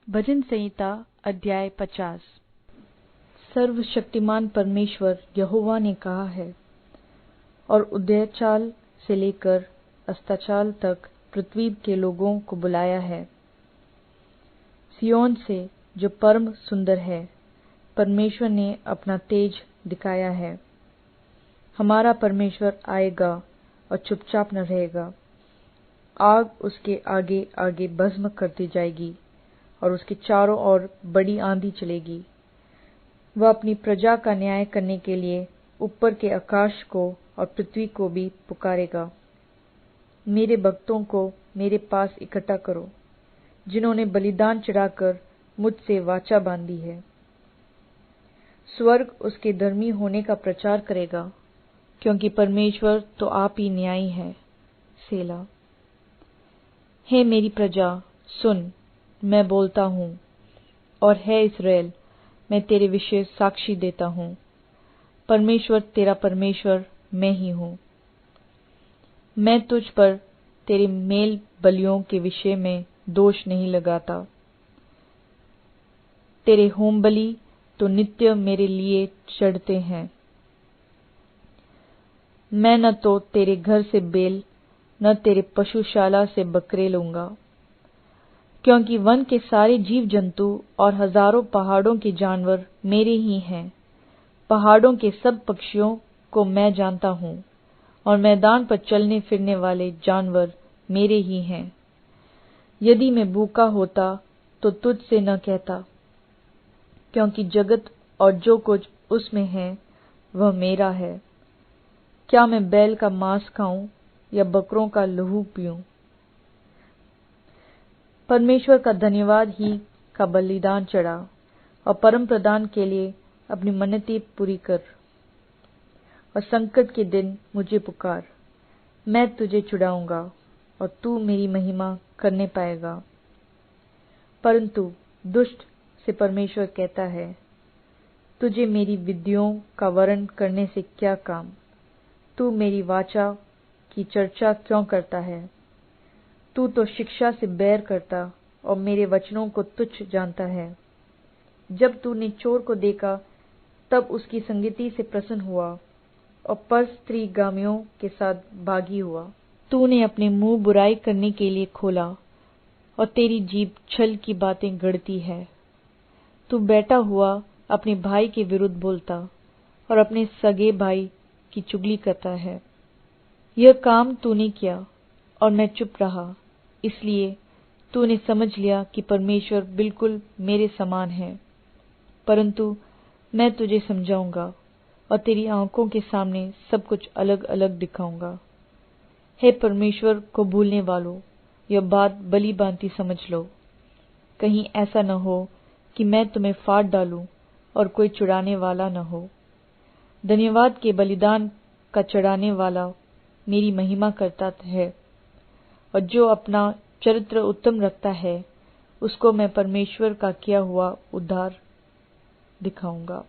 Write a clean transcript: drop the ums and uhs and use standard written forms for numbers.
भजन संहिता अध्याय 50। सर्वशक्तिमान परमेश्वर यहोवा ने कहा है, और उदयचाल से लेकर अस्ताचाल तक पृथ्वी के लोगों को बुलाया है। सिय्योन से जो परम सुंदर है, परमेश्वर ने अपना तेज दिखाया है। हमारा परमेश्वर आएगा और चुपचाप न रहेगा। आग उसके आगे आगे भस्म करती जाएगी और उसके चारों ओर बड़ी आंधी चलेगी। वह अपनी प्रजा का न्याय करने के लिए ऊपर के आकाश को और पृथ्वी को भी पुकारेगा। मेरे भक्तों को मेरे पास इकट्ठा करो, जिन्होंने बलिदान चढ़ाकर मुझसे वाचा बांधी है। स्वर्ग उसके धर्मी होने का प्रचार करेगा, क्योंकि परमेश्वर तो आप ही न्यायी है। सेला। हे मेरी प्रजा, सुन, मैं बोलता हूँ, और है इस्राएल, मैं तेरे विषय साक्षी देता हूँ। परमेश्वर तेरा परमेश्वर मैं ही हूँ। मैं तुझ पर तेरे मेल बलियों के विषय में दोष नहीं लगाता। तेरे होम बलि तो नित्य मेरे लिए चढ़ते हैं। मैं न तो तेरे घर से बैल न तेरे पशुशाला से बकरे लूंगा, क्योंकि वन के सारे जीव जंतु और हजारों पहाड़ों के जानवर मेरे ही हैं। पहाड़ों के सब पक्षियों को मैं जानता हूँ, और मैदान पर चलने फिरने वाले जानवर मेरे ही हैं। यदि मैं भूखा होता तो तुझसे न कहता, क्योंकि जगत और जो कुछ उसमें है वह मेरा है। क्या मैं बैल का मांस खाऊं या बकरों का लहू पीऊं? परमेश्वर का धन्यवाद ही का बलिदान चढ़ा, और परम प्रधान के लिए अपनी मन्नतें पूरी कर। और संकट के दिन मुझे पुकार, मैं तुझे छुड़ाऊंगा, और तू मेरी महिमा करने पाएगा। परंतु दुष्ट से परमेश्वर कहता है, तुझे मेरी विधियों का वरण करने से क्या काम? तू मेरी वाचा की चर्चा क्यों करता है? तू तो शिक्षा से बैर करता और मेरे वचनों को तुच्छ जानता है। जब तूने चोर को देखा तब उसकी संगति से प्रसन्न हुआ, और पर स्त्रीगामियों के साथ भागी हुआ। तूने अपने मुंह बुराई करने के लिए खोला, और तेरी जीभ छल की बातें गढ़ती है। तू बैठा हुआ अपने भाई के विरुद्ध बोलता और अपने सगे भाई की चुगली करता है। यह काम तूने किया और मैं चुप रहा, इसलिए तूने समझ लिया कि परमेश्वर बिल्कुल मेरे समान है। परंतु मैं तुझे समझाऊंगा और तेरी आंखों के सामने सब कुछ अलग अलग दिखाऊंगा। हे परमेश्वर को भूलने वालों, यह बात भली भांति समझ लो। कहीं ऐसा न हो कि मैं तुम्हें फाड़ डालूं और कोई छुड़ाने वाला न हो। धन्यवाद के बलिदान का चढ़ाने वाला मेरी महिमा करता है, और जो अपना चरित्र उत्तम रखता है, उसको मैं परमेश्वर का किया हुआ उद्धार दिखाऊंगा।